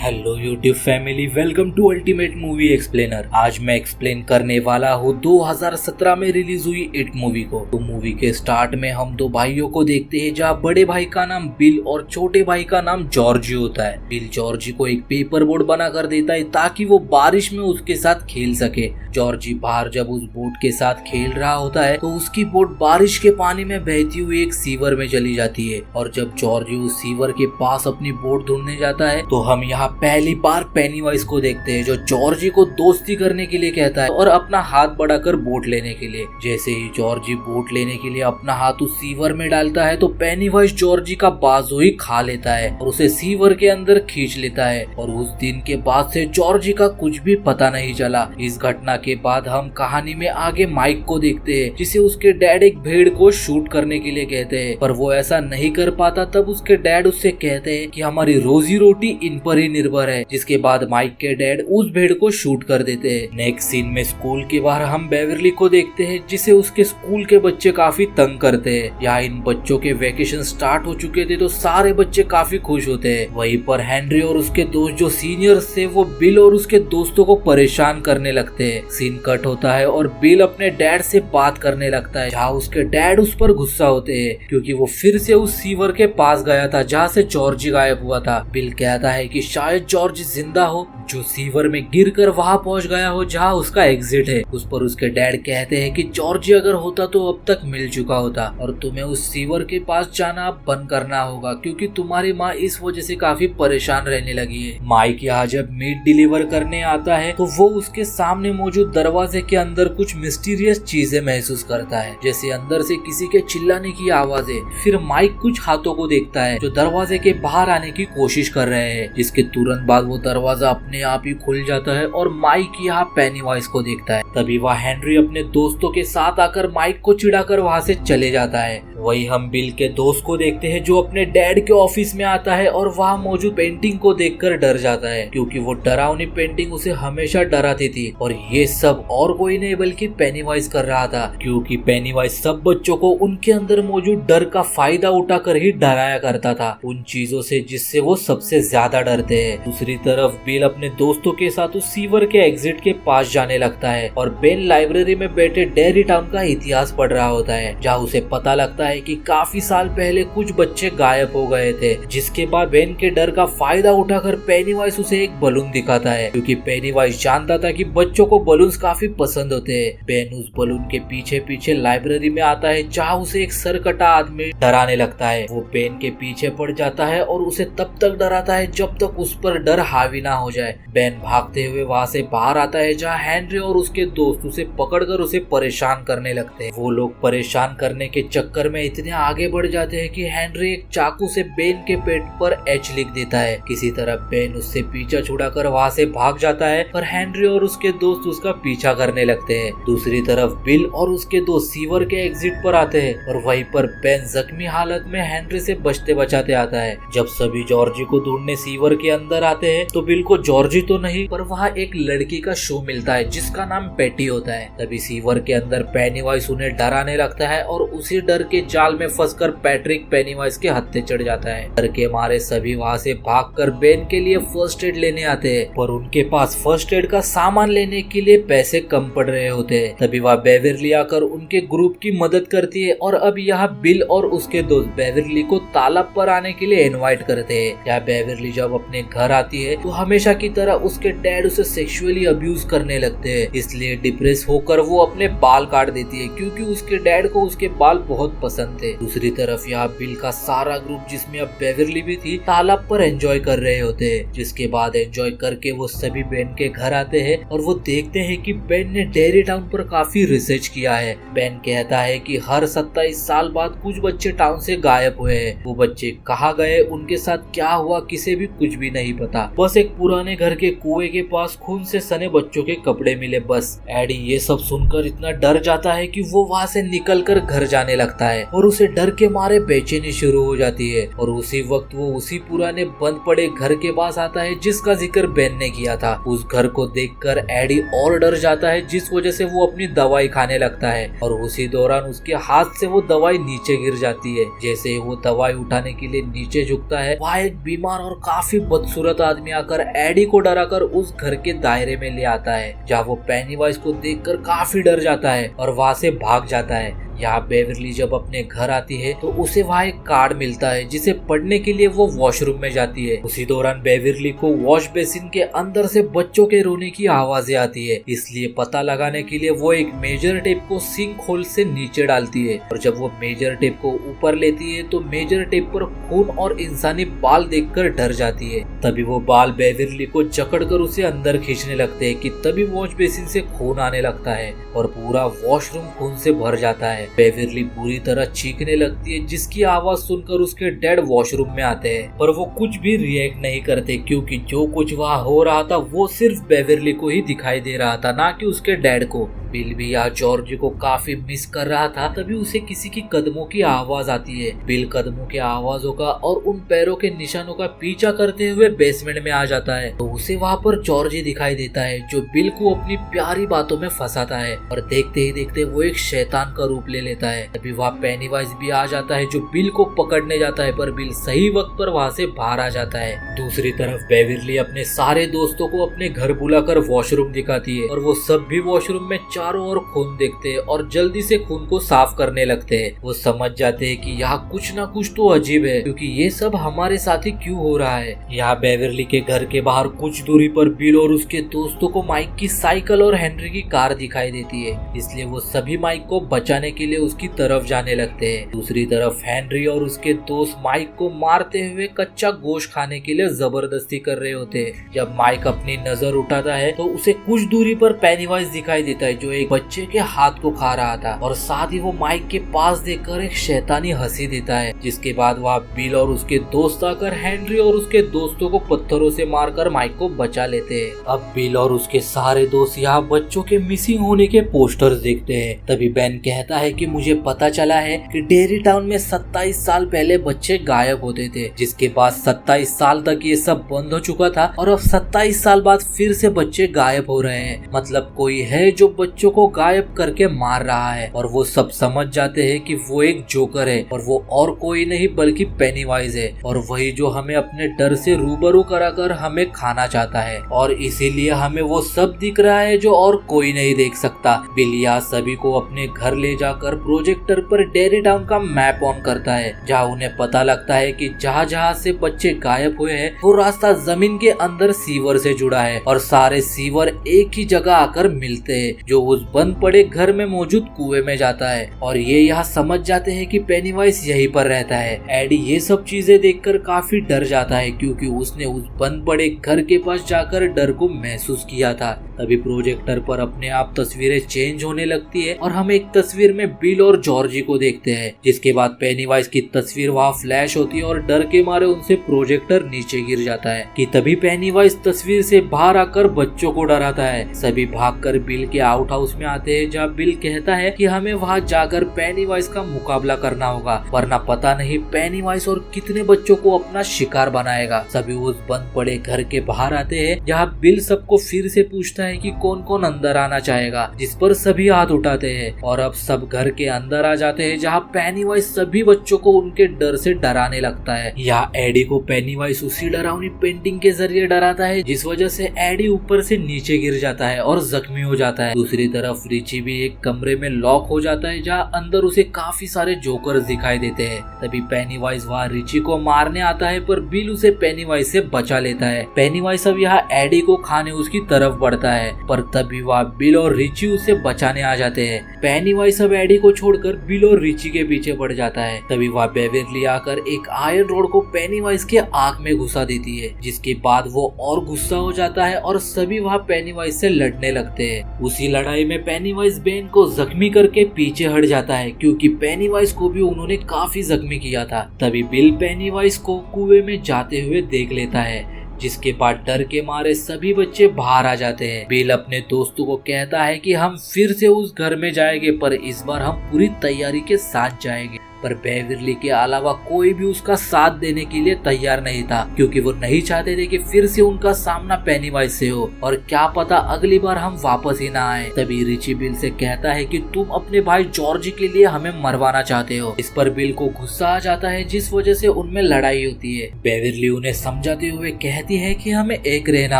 Hello YouTube family, welcome to ultimate movie explainer. आज मैं explain करने वाला हूँ 2017 में रिलीज हुई इट मूवी को। तो मूवी के स्टार्ट में हम दो भाइयों को देखते हैं, जहाँ बड़े भाई का नाम बिल और छोटे भाई का नाम जॉर्जी होता है। बिल जॉर्जी को एक पेपर बोट बना कर देता है ताकि वो बारिश में उसके साथ खेल सके। जॉर्जी बाहर जब उस बोट के साथ खेल रहा होता है तो उसकी बोट बारिश के पानी में बहती हुई एक सीवर में चली जाती है। और जब जॉर्जी उस सीवर के पास अपनी बोट ढूंढने जाता है तो हम यहाँ पहली बार पेनीवाइज को देखते हैं, जो जॉर्जी को दोस्ती करने के लिए कहता है और अपना हाथ बढ़ाकर बोट लेने के लिए। जैसे ही जॉर्जी बोट लेने के लिए अपना हाथ उस सीवर में डालता है तो पेनीवाइज जॉर्जी का बाजू ही खा लेता है और उसे सीवर के अंदर खींच लेता है। और उस दिन के बाद से जॉर्जी का कुछ भी पता नहीं चला। इस घटना के बाद हम कहानी में आगे माइक को देखते हैं, जिसे उसके डैड एक भेड़ को शूट करने के लिए कहते हैं, पर वो ऐसा नहीं कर पाता। तब उसके डैड उससे कहते हैं कि हमारी रोजी रोटी इन पर ही निर्भर है, जिसके बाद माइक के डैड उस भेड़ को शूट कर देते हैं। नेक्स्ट सीन में स्कूल के बाहर हम बेवरली को देखते हैं, जिसे उसके स्कूल के बच्चे काफी तंग करते हैं। यहाँ इन बच्चों के वेकेशन स्टार्ट हो चुके थे तो सारे बच्चे काफी खुश होते हैं। वहीं पर हेनरी और उसके दोस्त जो सीनियर्स थे वो बिल और उसके दोस्तों को परेशान करने लगते हैं। सीन कट होता है और बिल अपने डैड से बात करने लगता है, जहाँ उसके डैड उस पर गुस्सा होते हैं क्योंकि वो फिर से उस सीवर के पास गया था जहाँ से जॉर्जी गायब हुआ था। बिल कहता है कि शायद जॉर्ज जिंदा हो, जो सीवर में गिरकर वहां पहुंच गया हो जहां उसका एग्जिट है। उस पर उसके डैड कहते हैं कि जॉर्जी अगर होता तो अब तक मिल चुका होता और तुम्हें उस सीवर के पास जाना अब बंद करना होगा क्योंकि तुम्हारी माँ इस वजह से काफी परेशान रहने लगी है। माइक यहाँ जब मीट डिलीवर करने आता है तो वो उसके सामने मौजूद दरवाजे के अंदर कुछ मिस्टीरियस चीजें महसूस करता है, जैसे अंदर से किसी के चिल्लाने की आवाजें। फिर माइक कुछ हाथों को देखता है जो दरवाजे के बाहर आने की कोशिश कर रहे हैं, जिसके तुरंत बाद वो दरवाजा अपने आप ही खुल जाता है और माइक यहाँ पेनीवाइज को देखता है। तभी वह हेनरी अपने दोस्तों के साथ आकर माइक को चिढ़ाकर वहाँ से चले जाता है। वही हम बिल के दोस्त को देखते हैं जो अपने डैड के ऑफिस में आता है और वहाँ मौजूद पेंटिंग को देखकर डर जाता है क्योंकि वो डरावनी पेंटिंग उसे हमेशा डराती थी। और ये सब और कोई नहीं बल्कि पेनीवाइज कर रहा था, क्योंकि पेनीवाइज सब बच्चों को उनके अंदर मौजूद डर का फायदा उठाकर ही डराया करता था, उन चीजों से जिससे वो सबसे ज्यादा डरते हैं। दूसरी तरफ बिल अपने दोस्तों के साथ उस सीवर के एग्जिट के पास जाने लगता है और बेन लाइब्रेरी में बैठे डेरी टाउन का इतिहास पढ़ रहा होता है, जहाँ उसे पता लगता है कि काफी साल पहले कुछ बच्चे गायब हो गए थे। जिसके बाद बेन के डर का फायदा उठाकर पेनीवाइज उसे एक बलून दिखाता है, क्योंकि पेनीवाइज जानता था कि बच्चों को बलून्स काफी पसंद होते हैं। बेन उस बलून के पीछे पीछे लाइब्रेरी में आता है, जहाँ उसे एक सरकटा आदमी डराने लगता है। वो बेन के पीछे पड़ जाता है और उसे तब तक डराता है जब तक उस पर डर हावी ना हो जाए। बेन भागते हुए वहाँ से बाहर आता है, जहाँ हेनरी और उसके दोस्त उसे पकड़कर उसे परेशान करने लगते हैं। वो लोग परेशान करने के चक्कर में इतने आगे बढ़ जाते हैं कि हेनरी एक चाकू से बेन के पेट पर एच लिख देता है। किसी तरह बेन उससे पीछा छुड़ाकर वहाँ से भाग जाता है और हेनरी और उसके दोस्त उसका पीछा करने लगते हैं। दूसरी तरफ बिल और उसके दोस्त सीवर के एग्जिट पर आते हैं और वहीं पर बेन जख्मी हालत में हेनरी से बचते बचाते आता है। जब सभी जॉर्जी को ढूंढने सीवर के अंदर आते हैं तो बिल को जॉर्जी तो नहीं पर वहाँ एक लड़की का शो मिलता है जिसका नाम पेटी होता है। तभी सीवर के अंदर पेनीवाइज उन्हें डराने लगता है और उसी डर के जाल में फंसकर पैट्रिक पेनीवाइज के हत्थे चढ़ जाता है। डर के मारे सभी वहाँ से भागकर बेन के लिए फर्स्ट एड लेने आते हैं, पर उनके पास फर्स्ट एड का सामान लेने के लिए पैसे कम पड़ रहे होते हैं। तभी वह बेवरली आकर उनके ग्रुप की मदद करती है और अब यहाँ बिल और उसके दोस्त बेवरली को तालाब पर आने के लिए इनवाइट करते हैं। यहाँ बेवरली जब अपने घर आती है तो हमेशा की तरह उसके डैड उसे सेक्सुअली अब्यूज करने लगते हैं, इसलिए डिप्रेस होकर वो अपने बाल काट देती है क्योंकि उसके डैड को उसके बाल बहुत पसंद थे। दूसरी तरफ यहाँ बिल का सारा ग्रुप, जिसमें अब बेवरली भी थी, तालाब पर एंजॉय कर रहे होते हैं। जिसके बाद एंजॉय करके वो सभी बेन के घर आते हैं और वो देखते हैं कि बेन ने डेरी टाउन पर काफी रिसर्च किया है। बेन कहता है कि हर 27 साल बाद कुछ बच्चे टाउन से गायब हुए हैं। वो बच्चे कहाँ गए, उनके साथ क्या हुआ, किसे भी कुछ भी नहीं पता। बस एक पुराने घर के कुएं के पास खून से सने बच्चों के कपड़े मिले। बस एडी ये सब सुनकर इतना डर जाता है कि वो वहाँ से निकलकर घर जाने लगता है और उसे डर के मारे बेचैनी शुरू हो जाती है। और उसी वक्त वो उसी पुराने बंद पड़े घर के पास आता है जिसका जिक्र बेन ने किया था। उस घर को देखकर एडी और डर जाता है, जिस वजह से वो अपनी दवाई खाने लगता है और उसी दौरान उसके हाथ से वो दवाई नीचे गिर जाती है। जैसे वो दवाई उठाने के लिए नीचे झुकता है, वहाँ एक बीमार और काफी बदसूरत आदमी आकर एडी को डराकर उस घर के दायरे में ले आता है, जहाँ वो पेनीवाइज को देखकर काफी डर जाता है और वहाँ से भाग जाता है। यहाँ बेवरली जब अपने घर आती है तो उसे वहाँ एक कार्ड मिलता है जिसे पढ़ने के लिए वो वॉशरूम में जाती है। उसी दौरान बेवरली को वॉश बेसिन के अंदर से बच्चों के रोने की आवाजें आती है, इसलिए पता लगाने के लिए वो एक मेजर टेप को सिंक होल से नीचे डालती है। और जब वो मेजर टेप को ऊपर लेती है तो मेजर टेप पर खून और इंसानी बाल देखकर डर जाती है। तभी वो बाल बेवरली को जकड़कर उसे अंदर खींचने लगते हैं कि तभी वॉश बेसिन से खून आने लगता है और पूरा वॉशरूम खून से भर जाता है। बेवरली पूरी तरह चीखने लगती है, जिसकी आवाज सुनकर उसके डैड वॉशरूम में आते हैं, पर वो कुछ भी रिएक्ट नहीं करते क्योंकि जो कुछ वहाँ हो रहा था वो सिर्फ बेवरली को ही दिखाई दे रहा था, ना कि उसके डैड को। बिल भी यहाँ जॉर्जी को काफी मिस कर रहा था। तभी उसे किसी की कदमों की आवाज आती है। बिल कदमों के आवाजों का और उन पैरों के निशानों का पीछा करते हुए बेसमेंट में आ जाता है तो उसे वहाँ पर जॉर्जी दिखाई देता है, जो बिल को अपनी प्यारी बातों में फंसाता है और देखते ही देखते वो एक शैतान का रूप ले लेता है। तभी वहाँ पेनीवाइज भी आ जाता है, जो बिल को पकड़ने जाता है, पर बिल सही वक्त पर वहाँ से बाहर आ जाता है। दूसरी तरफ बेवरली अपने सारे दोस्तों को अपने घर बुलाकर वॉशरूम दिखाती है और वो सब भी वॉशरूम में चारों ओर खून देखते हैं और जल्दी से खून को साफ करने लगते हैं। वो समझ जाते हैं कि यहाँ कुछ ना कुछ तो अजीब है, क्योंकि ये सब हमारे साथ ही क्यों हो रहा है। यहाँ बेवरली के घर के बाहर कुछ दूरी पर बिल और उसके दोस्तों को माइक की साइकिल और हेनरी की कार दिखाई देती है, इसलिए वो सभी माइक को बचाने के लिए उसकी तरफ जाने लगते हैं। दूसरी तरफ हेनरी और उसके दोस्त माइक को मारते हुए कच्चा गोश्त खाने के लिए जबरदस्ती कर रहे होते हैं। जब माइक अपनी नजर उठाता है तो उसे कुछ दूरी पर पेनीवाइज दिखाई देता है, जो एक बच्चे के हाथ को खा रहा था और साथ ही वो माइक के पास देखकर एक शैतानी हंसी देता है। जिसके बाद वहाँ बिल और उसके दोस्त आकर हेनरी और उसके दोस्तों को पत्थरों से मारकर माइक को बचा लेते हैं। अब बिल और उसके सारे दोस्त यहाँ बच्चों के मिसिंग होने के पोस्टर्स देखते हैं। तभी बेन कहता है कि मुझे पता चला है कि डेयरी टाउन में 27 साल पहले बच्चे गायब होते थे, जिसके बाद 27 साल तक ये सब बंद हो चुका था और अब 27 साल बाद फिर से बच्चे गायब हो रहे हैं। मतलब कोई है जो बच्चों को गायब करके मार रहा है। और वो सब समझ जाते हैं कि वो एक जोकर है और वो और कोई नहीं बल्कि पेनीवाइज है, और वही जो हमें अपने डर से रूबरू कराकर हमें खाना चाहता है, और इसीलिए हमें वो सब दिख रहा है जो और कोई नहीं देख सकता। बिलिया सभी को अपने घर ले जाकर प्रोजेक्टर पर डेयरी टाउन का मैप ऑन करता है, जहाँ उन्हें पता लगता है कि जहाँ जहाँ से बच्चे गायब हुए हैं वो रास्ता जमीन के अंदर सीवर से जुड़ा है और सारे सीवर एक ही जगह आकर मिलते हैं, जो उस बंद पड़े घर में मौजूद कुएं में जाता है। और ये यहाँ समझ जाते हैं कि पेनीवाइज यहीं पर रहता है। एडी ये सब चीजें देखकर काफी डर जाता है, क्योंकि उसने उस बंद पड़े घर के पास जाकर डर को महसूस किया था। तभी प्रोजेक्टर पर अपने आप तस्वीरें चेंज होने लगती है और हम एक तस्वीर में बिल और जॉर्जी को देखते हैं, जिसके बाद पेनीवाइज की तस्वीर वहाँ फ्लैश होती है और डर के मारे उनसे प्रोजेक्टर नीचे गिर जाता है। कि तभी पेनीवाइज तस्वीर से बाहर आकर बच्चों को डराता है। सभी भागकर बिल के आउट हाउस में आते हैं, जहाँ बिल कहता है कि हमें वहाँ जाकर पेनीवाइज का मुकाबला करना होगा, वरना पता नहीं पेनीवाइज और कितने बच्चों को अपना शिकार बनाएगा। सभी उस बंद पड़े घर के बाहर आते हैं, जहाँ बिल सबको फिर से पूछता है कि कौन कौन अंदर आना चाहेगा, जिस पर सभी हाथ उठाते हैं और अब सब घर के अंदर आ जाते हैं, जहाँ पेनीवाइज सभी बच्चों को उनके डर से डराने लगता है। यहाँ एडी को पेनीवाइज उसी डरावनी पेंटिंग के जरिए डराता है, जिस वजह से एडी ऊपर से नीचे गिर जाता है और जख्मी हो जाता है। दूसरी तरफ रिची भी एक कमरे में लॉक हो जाता है, जहाँ अंदर उसे काफी सारे जोकर्स दिखाई देते हैं। तभी पेनीवाइज वहाँ रिची को मारने आता है, पर बिल उसे पेनीवाइज से बचा लेता है। पेनीवाइज अब यहाँ एडी को खाने उसकी तरफ बढ़ता है, पर तभी वहाँ बिल और रिची उसे बचाने आ जाते हैं। पेनीवाइज अब एडी को छोड़कर बिल और रिची के पीछे बढ़ जाता है। तभी वहाँ बेवरली आकर एक आयरन रोड को पेनीवाइज के आंख में घुसा देती है, जिसके बाद वो और गुस्सा हो जाता है और सभी वहाँ पेनीवाइज से लड़ने लगते हैं। उसी लड़ाई में पेनीवाइज बेन को जख्मी करके पीछे हट जाता है, क्योंकि पेनीवाइज को भी उन्होंने काफी जख्मी किया था। तभी बिल पेनीवाइज को कुएं में जाते हुए देख लेता है, जिसके बाद डर के मारे सभी बच्चे बाहर आ जाते हैं। बिल अपने दोस्तों को कहता है कि हम फिर से उस घर में जाएंगे, पर इस बार हम पूरी तैयारी के साथ जाएंगे। पर बेवरली के अलावा कोई भी उसका साथ देने के लिए तैयार नहीं था, क्योंकि वो नहीं चाहते थे कि फिर से उनका सामना पेनीवाइज से हो और क्या पता अगली बार हम वापस ही ना आए। तभी रिची बिल से कहता है कि तुम अपने भाई जॉर्ज के लिए हमें मरवाना चाहते हो। इस पर बिल को गुस्सा आ जाता है, जिस वजह से उनमें लड़ाई होती है। बेवरली उन्हें समझाते हुए कहती है कि हमें एक रहना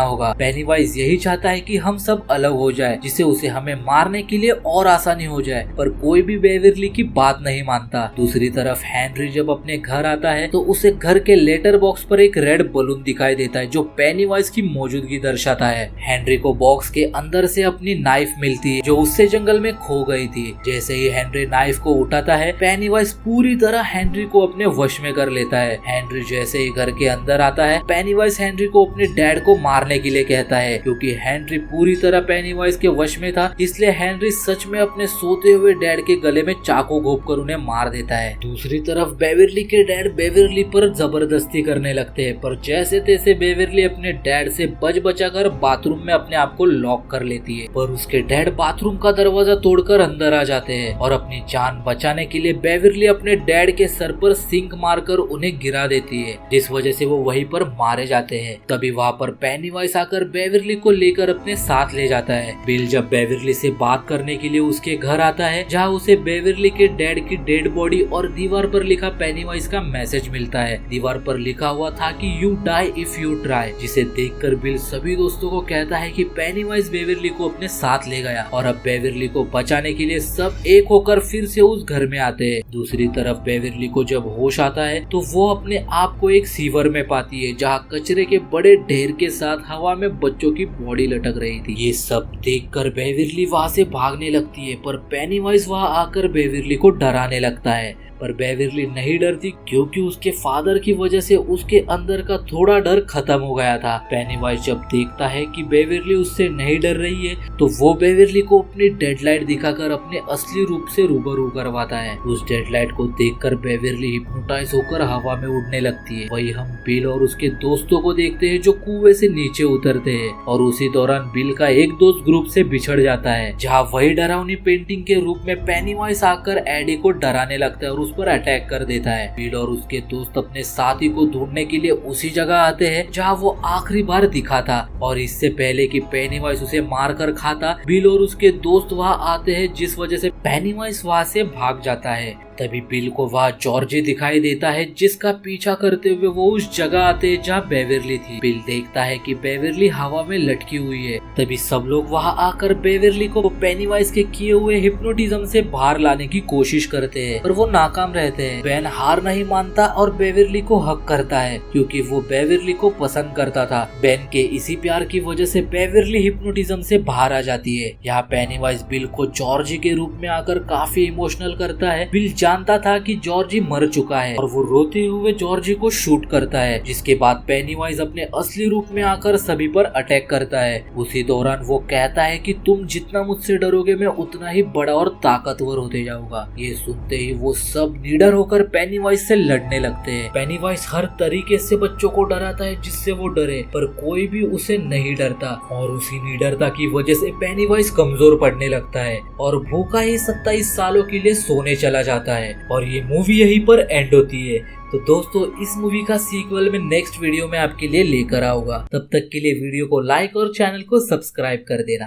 होगा। पेनीवाइज यही चाहता है कि हम सब अलग हो जाए, जिससे उसे हमें मारने के लिए और आसानी हो जाए, पर कोई भी बेवरली की बात नहीं मानता। दूसरी तरफ हेनरी जब अपने घर आता है तो उसे घर के लेटर बॉक्स पर एक रेड बलून दिखाई देता है, जो पेनीवाइज की मौजूदगी दर्शाता है। हेनरी को बॉक्स के अंदर से अपनी नाइफ मिलती है, जो उससे जंगल में खो गई थी। जैसे ही हेनरी नाइफ को उठाता है, पेनीवाइज पूरी तरह हेनरी को अपने वश में कर लेता है। हेनरी जैसे ही घर के अंदर आता है, पेनीवाइज हेनरी को अपने डैड को मारने के लिए कहता है। क्योंकि हेनरी पूरी तरह पेनीवाइज के वश में था, इसलिए हेनरी सच में अपने सोते हुए डैड के गले में चाकू घोंपकर उन्हें मार देता है। दूसरी तरफ बेवरली के डैड बेवरली पर जबरदस्ती करने लगते हैं, पर जैसे तैसे बेवरली अपने डैड से बच बचाकर बाथरूम में अपने आप को लॉक कर लेती है। पर उसके डैड बाथरूम का दरवाजा तोड़कर अंदर आ जाते हैं और अपनी जान बचाने के लिए बेवरली अपने डैड के सर पर सिंक मारकर उन्हें गिरा देती है, जिस वजह से वो वहीं पर मारे जाते हैं। तभी वहाँ पर पेनीवाइज आकर बेवरली को लेकर अपने साथ ले जाता है। बिल जब बेवरली से बात करने के लिए उसके घर आता है, जहाँ उसे बेवरली के डैड की डेड बॉडी और दीवार पर लिखा पेनीवाइज का मैसेज मिलता है। दीवार पर लिखा हुआ था कि you die if you try, जिसे देखकर बिल सभी दोस्तों को कहता है कि पेनीवाइज बेवरली को अपने साथ ले गया और अब बेवरली को बचाने के लिए सब एक होकर फिर से उस घर में आते हैं। दूसरी तरफ बेवरली को जब होश आता है तो वो अपने आप को एक सीवर में पाती है, जहाँ कचरे के बड़े ढेर के साथ हवा में बच्चों की बॉडी लटक रही थी। ये सब देखकर बेवरली वहाँ से भागने लगती है, पर पेनीवाइज वहाँ आकर बेवरली को डराने लगता है। पर बेवरली नहीं डरती, क्योंकि उसके फादर की वजह से उसके अंदर का थोड़ा डर खत्म हो गया था। पेनीवाइज जब देखता है कि बेवरली उससे नहीं डर रही है, तो वो बेवरली को अपनी डेडलाइट दिखाकर अपने असली रूप से रूबरू करवाता है। उस डेडलाइट को देखकर बेवरली हिप्नोटाइज होकर हवा में उड़ने लगती है। वही हम बिल और उसके दोस्तों को देखते हैं, जो कुएं से नीचे उतरते हैं, और उसी दौरान बिल का एक दोस्त ग्रुप से बिछड़ जाता है, जहाँ वही डरावनी पेंटिंग के रूप में पेनीवाइज आकर एडी को डराने लगता है और उस पर अटैक कर देता है। बिल और उसके दोस्त अपने साथी को ढूंढने के लिए उसी जगह आते हैं जहां वो आखिरी बार दिखा था, और इससे पहले कि पेनीवाइज उसे मार कर खाता, बिल और उसके दोस्त वहां आते हैं, जिस वजह से पेनीवाइज वहां से भाग जाता है। तभी बिल को वहाँ जॉर्जी दिखाई देता है, जिसका पीछा करते हुए वो उस जगह आते हैं जहाँ बेवरली थी। बिल देखता है कि बेवरली हवा में लटकी हुई है। तभी सब लोग वहाँ आकर बेवरली को पेनीवाइज के किए हुए हिप्नोटिज्म से बाहर लाने की कोशिश करते हैं, पर वो नाकाम रहते हैं। बेन हार नहीं मानता और बेवरली को हक करता है, क्योंकि वो बेवरली को पसंद करता था। बेन के इसी प्यार की वजह से बेवरली हिप्नोटिज्म से बाहर आ जाती है। यहाँ पेनीवाइज बिल को जॉर्जी के रूप में आकर काफी इमोशनल करता है। बिल जानता था कि जॉर्जी मर चुका है और वो रोते हुए जॉर्जी को शूट करता है, जिसके बाद पेनीवाइज अपने असली रूप में आकर सभी पर अटैक करता है। उसी दौरान वो कहता है कि तुम जितना मुझसे डरोगे मैं उतना ही बड़ा और ताकतवर होते जाऊंगा। ये सुनते ही वो सब निडर होकर पेनीवाइज से लड़ने लगते हैं। पेनीवाइज हर तरीके से बच्चों को डराता है जिससे वो डरे, पर कोई भी उसे नहीं डरता, और उसी निडरता की वजह से पेनीवाइज कमजोर पड़ने लगता है और भूखा ही 27 सालों के लिए सोने चला जाता है। और ये मूवी यहीं पर एंड होती है। तो दोस्तों, इस मूवी का सीक्वल में नेक्स्ट वीडियो में आपके लिए लेकर आऊंगा। तब तक के लिए वीडियो को लाइक और चैनल को सब्सक्राइब कर देना।